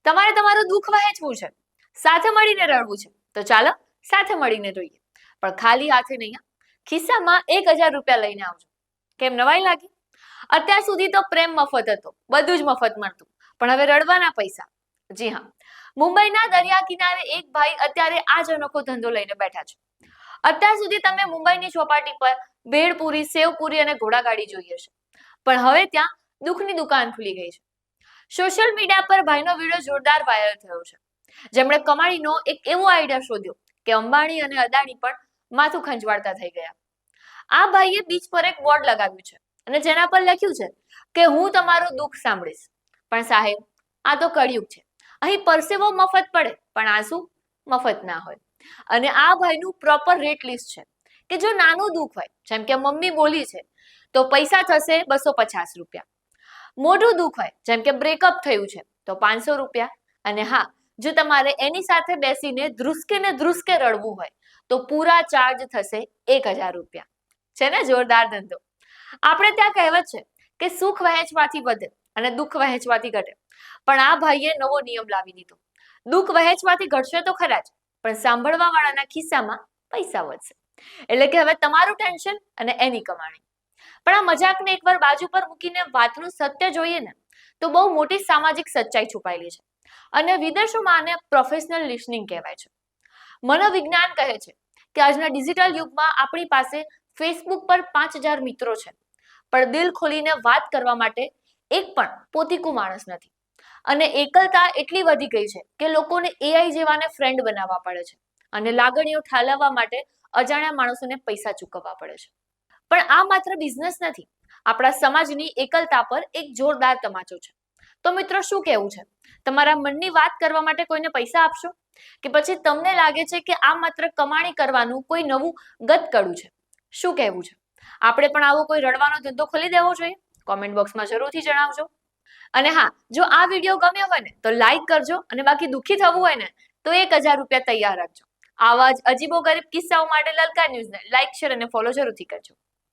તમારે તમારું દુઃખ વહેંચવું છે, સાથે મળીને રડવું છે, તો ચાલો સાથે મળીને જોઈએ. પણ ખાલી હાથે નહીં, ખિસ્સામાં 1000 રૂપિયા લઈને આવજો. કેમ, નવાઈ લાગી? અત્યાર સુધી તો પ્રેમ મફત હતો, બધું જ મફત મળતું, પણ હવે રડવાના પૈસા. જી હા, મુંબઈના દરિયા કિનારે એક ભાઈ અત્યારે આ જ અનોખો ધંધો લઈને બેઠા છે. અત્યાર સુધી તમે મુંબઈની ચોપાટી પર ભેળપુરી, સેવપુરી અને ઘોડાગાડી જોઈ હશે, પણ હવે ત્યાં દુઃખની દુકાન ખુલી ગઈ છે. સોશિયલ મીડિયા પર ભાઈનો વિડીયો જોરદાર વાયરલ થયો છે, જેમણે કમાણીનો એક એવો આઈડિયા શોધ્યો કે અંબાણી અને અદાણી પણ માથું ખંજવાળતા થઈ ગયા. આ ભાઈએ બીચ પર એક બોર્ડ લગાવ્યું છે અને જેના પર લખ્યું છે કે હું તમારું દુઃખ સાંભળીશ. પણ સાહેબ, આ તો કળિયુગ છે. અહીં પરસેવો મફત પડે પણ આંસુ મફત ના હોય. અને આ ભાઈનું પ્રોપર રેટ લિસ્ટ છે કે જો નાનું દુઃખ હોય, જેમ કે મમ્મી બોલી છે, તો પૈસા થશે 250 રૂપિયા. મોટું દુઃખ હોય, જેમ કે બ્રેકઅપ થયું છે, તો 500 રૂપિયા. અને હા, જો તમારે એની સાથે બેસીને ધ્રુસકે રડવું હોય, તો પૂરા ચાર્જ થશે 1000 રૂપિયા. છે ને જોરદાર ધંધો? આપણે ત્યાં કહેવત છે કે સુખ વહેંચવાથી વધે અને દુઃખ વહેંચવાથી ઘટે. પણ આ ભાઈએ નવો નિયમ લાવી દીધો. દુઃખ વહેંચવાથી ઘટશે તો ખરા જ, પણ સાંભળવા વાળાના ખિસ્સામાં પૈસા વધશે. એટલે કે હવે તમારું ટેન્શન અને એની કમાણી. પણ આ મજાકને એકવાર બાજુ પર મૂકીને વાતનું સત્ય જોઈએ ને, તો બહુ મોટી સામાજિક સચ્ચાઈ છુપાયેલી છે. અને વિદેશોમાં આને પ્રોફેશનલ લિસનિંગ કહેવાય છે. મનોવિજ્ઞાન કહે છે કે આજના ડિજિટલ યુગમાં આપણી પાસે ફેસબુક પર 5000 મિત્રો છે, પણ દિલ ખોલીને વાત કરવા માટે એક પણ પોતીકું માણસ નથી. અને એકલતા એટલી વધી ગઈ છે કે લોકોને એઆઈ જેવાને ફ્રેન્ડ બનાવવા પડે છે અને લાગણીઓ ઠાલવવા માટે અજાણ્યા માણસોને પૈસા ચૂકવવા પડે છે. પણ આ માત્ર બિઝનેસ નથી, આપણા સમાજની એકલતા પર એક જોરદાર તમાચો છે. તો મિત્રો, શું કહેવું છે? તમારા મનની વાત કરવા માટે કોઈને પૈસા આપશો, કે પછી તમને લાગે છે કે આ માત્ર કમાણી કરવાનું કોઈ નવું ગતકડું છે? શું કહેવું છે? આપણે પણ આવો કોઈ રડવાનો ધંધો ખોલી દેવો જોઈએ? કોમેન્ટ બોક્સમાં જરૂરથી જણાવજો. અને હા, જો આ વિડીયો ગમ્યો હોય ને તો લાઈક કરજો, અને બાકી દુઃખી થવું હોય ને તો 1000 રૂપિયા તૈયાર રાખજો. આવા જ અજીબો ગરીબ કિસ્સાઓ માટે લલકાર ન્યૂઝને લાઈક, શેર અને ફોલો જરૂરથી કરજો.